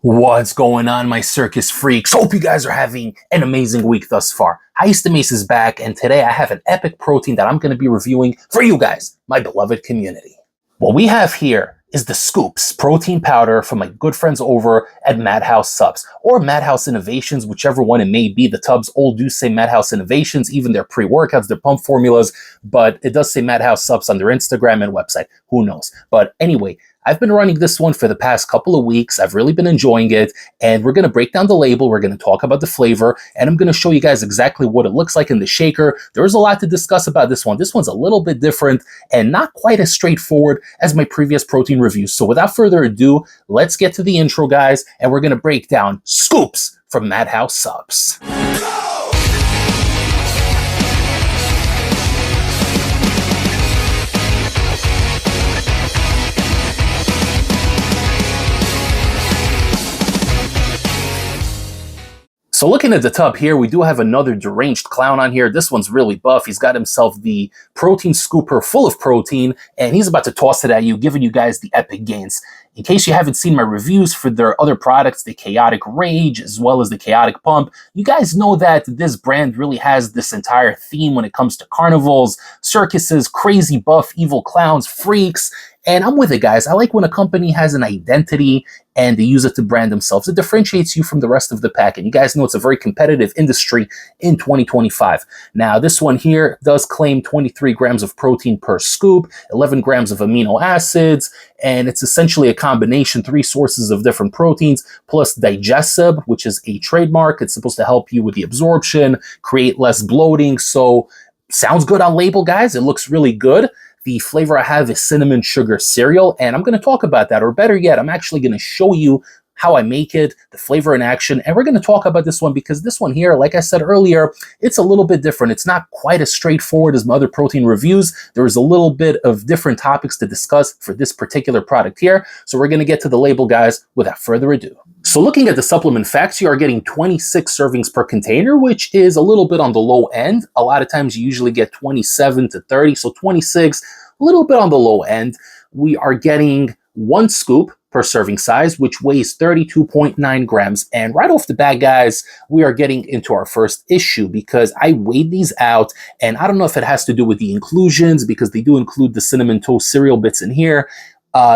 What's going on, my circus freaks? Hope you guys are having an amazing week thus far. High Stim Ace is back, and today I have an epic protein that I'm going to be reviewing for you guys, my beloved community. What we have here is the Scoops protein powder from my good friends over at Madhouse Supps, or Madhouse Innovations, whichever one it may be. The tubs all do say Madhouse Innovations, even their pre-workouts, their pump formulas, but it does say Madhouse Supps on their Instagram and website. Who knows? But anyway, I've been running this one for the past couple of weeks. I've really been enjoying it, and we're going to break down the label. We're going to talk about the flavor, and I'm going to show you guys exactly what it looks like in the shaker. There's a lot to discuss about this one. This one's a little bit different and not quite as straightforward as my previous protein reviews. So without further ado, let's get to the intro, guys, and we're going to break down Scoops from Madhouse Supps. So looking at the tub here, we do have another deranged clown on here. This one's really buff. He's got himself the protein scooper full of protein, and he's about to toss it at you, giving you guys the epic gains. In case you haven't seen my reviews for their other products, the Chaotic Rage, as well as the Chaotic Pump, you guys know that this brand really has this entire theme when it comes to carnivals, circuses, crazy buff, evil clowns, freaks. And I'm with it, guys. I like when a company has an identity and they use it to brand themselves. It differentiates you from the rest of the pack. And you guys know it's a very competitive industry in 2025. Now, this one here does claim 23 grams of protein per scoop, 11 grams of amino acids, and it's essentially a combination, 3 sources of different proteins, plus Digesib, which is a trademark. It's supposed to help you with the absorption, create less bloating. So, sounds good on label, guys. It looks really good. The flavor I have is cinnamon sugar cereal, and I'm going to talk about that, or better yet, I'm actually going to show you how I make it, the flavor in action, and we're going to talk about this one because this one here, like I said earlier, it's a little bit different. It's not quite as straightforward as my other protein reviews. There is a little bit of different topics to discuss for this particular product here, so we're going to get to the label, guys, without further ado. So looking at the supplement facts, you are getting 26 servings per container, which is a little bit on the low end. A lot of times you usually get 27 to 30, so 26, a little bit on the low end. We are getting 1 scoop per serving size, which weighs 32.9 grams. And right off the bat, guys, we are getting into our first issue because I weighed these out, and I don't know if it has to do with the inclusions because they do include the cinnamon toast cereal bits in here.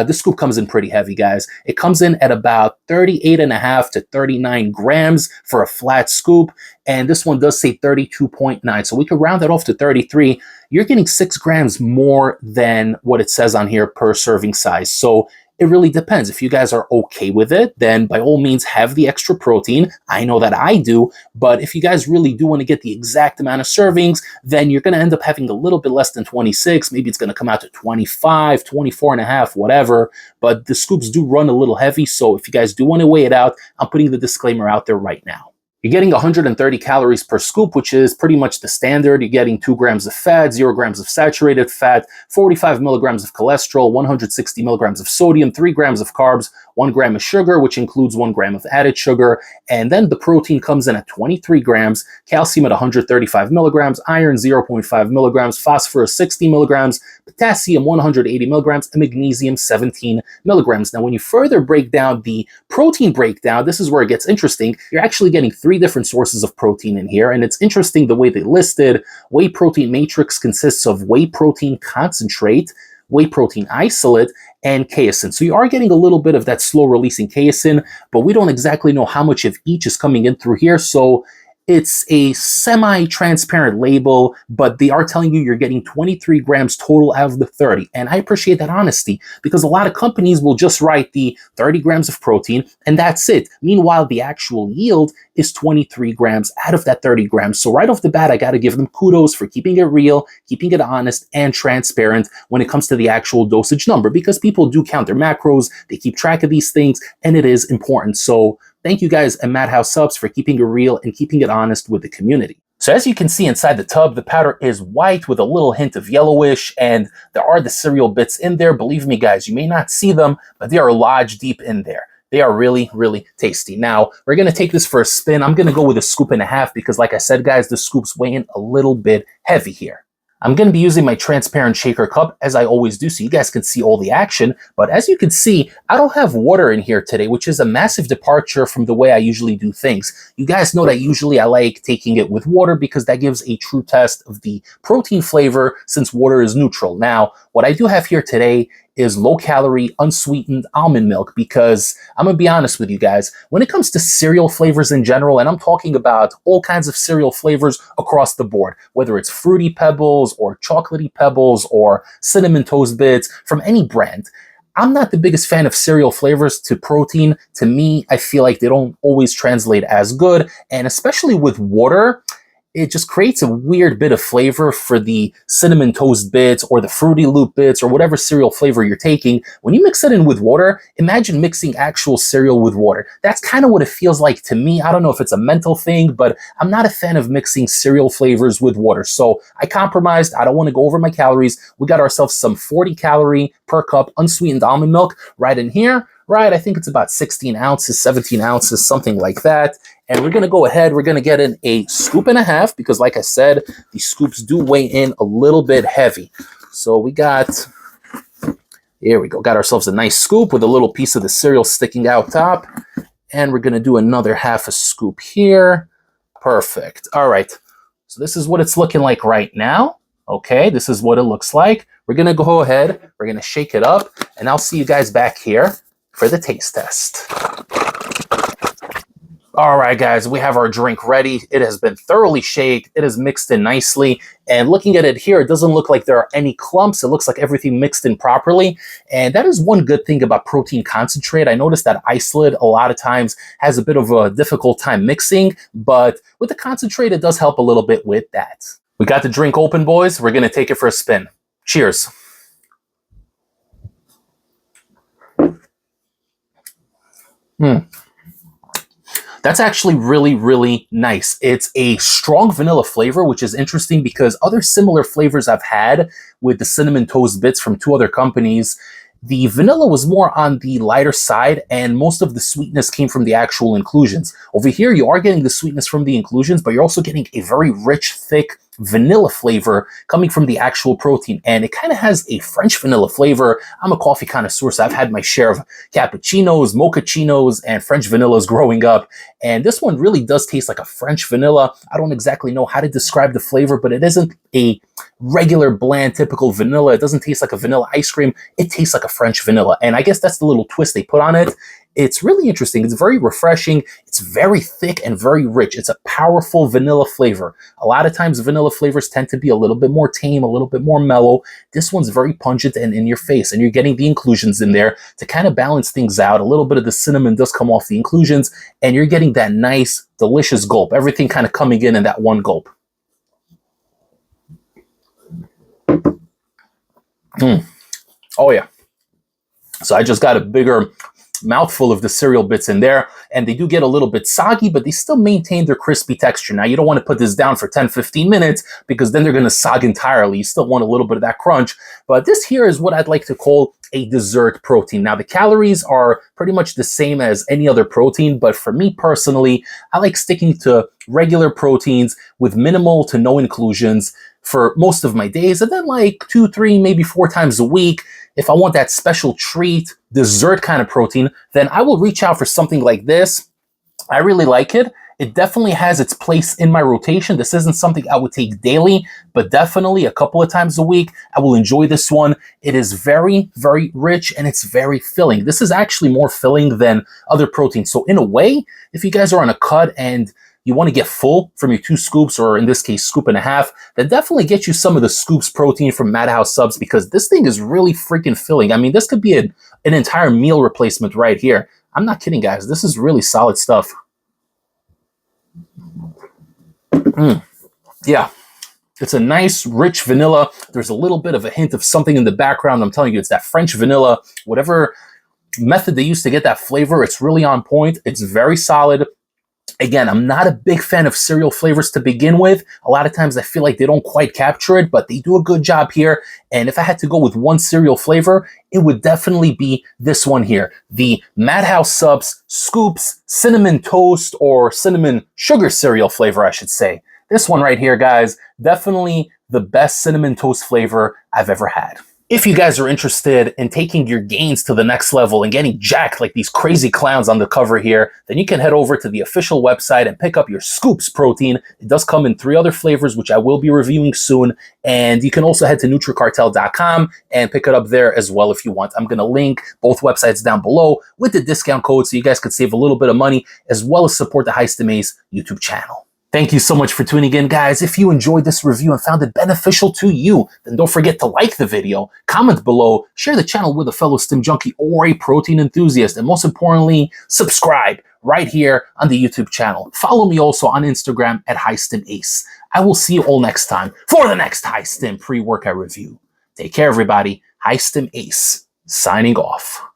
This scoop comes in pretty heavy, guys. It comes in at about 38.5 to 39 grams for a flat scoop, and this one does say 32.9, so we could round that off to 33. You're getting 6 grams more than what it says on here per serving size, so it really depends. If you guys are okay with it, then by all means have the extra protein. I know that I do, but if you guys really do want to get the exact amount of servings, then you're going to end up having a little bit less than 26. Maybe it's going to come out to 25, 24 and a half, whatever. But the scoops do run a little heavy, so if you guys do want to weigh it out, I'm putting the disclaimer out there right now. You're getting 130 calories per scoop, which is pretty much the standard. You're getting 2 grams of fat, 0 grams of saturated fat, 45 milligrams of cholesterol, 160 milligrams of sodium, 3 grams of carbs, 1 gram of sugar, which includes 1 gram of added sugar. And then the protein comes in at 23 grams, calcium at 135 milligrams, iron 0.5 milligrams, phosphorus 60 milligrams, potassium 180 milligrams, and magnesium 17 milligrams. Now, when you further break down the protein breakdown, this is where it gets interesting. You're actually getting 3 different sources of protein in here, and it's interesting the way they listed. Whey protein matrix consists of whey protein concentrate, whey protein isolate, and casein. So you are getting a little bit of that slow releasing casein, but we don't exactly know how much of each is coming in through here. So it's a semi-transparent label, but they are telling you you're getting 23 grams total out of the 30. And I appreciate that honesty because a lot of companies will just write the 30 grams of protein and that's it. Meanwhile, the actual yield is 23 grams out of that 30 grams. So right off the bat, I got to give them kudos for keeping it real, keeping it honest and transparent when it comes to the actual dosage number because people do count their macros, they keep track of these things, and it is important. So thank you guys at Madhouse Supps for keeping it real and keeping it honest with the community. So as you can see inside the tub, the powder is white with a little hint of yellowish, and there are the cereal bits in there. Believe me, guys, you may not see them, but they are lodged deep in there. They are really, really tasty. Now, we're going to take this for a spin. I'm going to go with 1.5 scoops because like I said, guys, the scoops weigh in a little bit heavy here. I'm going to be using my transparent shaker cup as I always do so you guys can see all the action. But as you can see, I don't have water in here today, which is a massive departure from the way I usually do things. You guys know that usually I like taking it with water because that gives a true test of the protein flavor since water is neutral. Now, what I do have here today is low-calorie, unsweetened almond milk because I'm going to be honest with you guys, when it comes to cereal flavors in general, and I'm talking about all kinds of cereal flavors across the board, whether it's Fruity Pebbles or Chocolatey Pebbles or Cinnamon Toast Bits from any brand, I'm not the biggest fan of cereal flavors to protein. To me, I feel like they don't always translate as good, and especially with water, it just creates a weird bit of flavor for the Cinnamon Toast Bits or the Fruity Loop Bits or whatever cereal flavor you're taking. When you mix it in with water, imagine mixing actual cereal with water. That's kind of what it feels like to me. I don't know if it's a mental thing, but I'm not a fan of mixing cereal flavors with water. So I compromised. I don't want to go over my calories. We got ourselves some 40 calorie per cup unsweetened almond milk right in here. Right, I think it's about 16 ounces, 17 ounces, something like that. And we're going to go ahead, we're going to get in a scoop and a half because like I said, these scoops do weigh in a little bit heavy. So we got, here we go, got ourselves a nice scoop with a little piece of the cereal sticking out top. And we're going to do another half a scoop here. Perfect. All right, so this is what it's looking like right now. Okay, this is what it looks like. We're going to go ahead, we're going to shake it up, and I'll see you guys back here for the taste test. All right, guys, we have our drink ready. It has been thoroughly shaked. It is mixed in nicely. And looking at it here, it doesn't look like there are any clumps. It looks like everything mixed in properly. And that is one good thing about protein concentrate. I noticed that isolate a lot of times has a bit of a difficult time mixing, but with the concentrate, it does help a little bit with that. We got the drink open, boys. We're going to take it for a spin. Cheers. That's actually really, really nice. It's a strong vanilla flavor, which is interesting because other similar flavors I've had with the Cinnamon Toast Bits from two other companies, the vanilla was more on the lighter side and most of the sweetness came from the actual inclusions. Over here, you are getting the sweetness from the inclusions, but you're also getting a very rich, thick vanilla flavor coming from the actual protein. And it kind of has a French vanilla flavor. I'm a coffee connoisseur, so I've had my share of cappuccinos, mochachinos, and French vanillas growing up. And this one really does taste like a French vanilla. I don't exactly know how to describe the flavor, but it isn't a regular bland, typical vanilla. It doesn't taste like a vanilla ice cream. It tastes like a French vanilla. And I guess that's the little twist they put on it. It's really interesting. It's very refreshing. It's very thick and very rich. It's a powerful vanilla flavor. A lot of times vanilla flavors tend to be a little bit more tame, a little bit more mellow. This one's very pungent and in your face, and you're getting the inclusions in there to kind of balance things out. A little bit of the cinnamon does come off the inclusions, and you're getting that nice, delicious gulp. Everything kind of coming in that one gulp. Oh yeah. So I just got a bigger mouthful of the cereal bits in there, and they do get a little bit soggy, but they still maintain their crispy texture. Now, you don't want to put this down for 10-15 minutes because then they're going to sog entirely. You still want a little bit of that crunch, but this here is what I'd like to call a dessert protein. Now, the calories are pretty much the same as any other protein, but for me personally, I like sticking to regular proteins with minimal to no inclusions for most of my days, and then like 2, 3, maybe 4 times a week, if I want that special treat, dessert kind of protein, then I will reach out for something like this. I really like it. It definitely has its place in my rotation. This isn't something I would take daily, but definitely a couple of times a week, I will enjoy this one. It is very, very rich and it's very filling. This is actually more filling than other proteins. So in a way, if you guys are on a cut and you want to get full from your 2 scoops, or in this case, scoop and a half, then definitely get you some of the scoops protein from Madhouse Supps because this thing is really freaking filling. I mean, this could be an entire meal replacement right here. I'm not kidding, guys. This is really solid stuff. Yeah. It's a nice, rich vanilla. There's a little bit of a hint of something in the background. I'm telling you, it's that French vanilla. Whatever method they use to get that flavor, it's really on point. It's very solid. Again, I'm not a big fan of cereal flavors to begin with. A lot of times I feel like they don't quite capture it, but they do a good job here. And if I had to go with one cereal flavor, it would definitely be this one here. The Madhouse Supps Scoops Cinnamon Toast, or Cinnamon Sugar cereal flavor, I should say. This one right here, guys, definitely the best cinnamon toast flavor I've ever had. If you guys are interested in taking your gains to the next level and getting jacked like these crazy clowns on the cover here, then you can head over to the official website and pick up your Scoops protein. It does come in 3 other flavors, which I will be reviewing soon. And you can also head to NutriCartel.com and pick it up there as well if you want. I'm going to link both websites down below with the discount code so you guys could save a little bit of money as well as support the High Stim Ace YouTube channel. Thank you so much for tuning in, guys. If you enjoyed this review and found it beneficial to you, then don't forget to like the video, comment below, share the channel with a fellow stim junkie or a protein enthusiast, and most importantly, subscribe right here on the YouTube channel. Follow me also on Instagram at High Stim Ace. I will see you all next time for the next High Stim pre-workout review. Take care, everybody. High Stim Ace, signing off.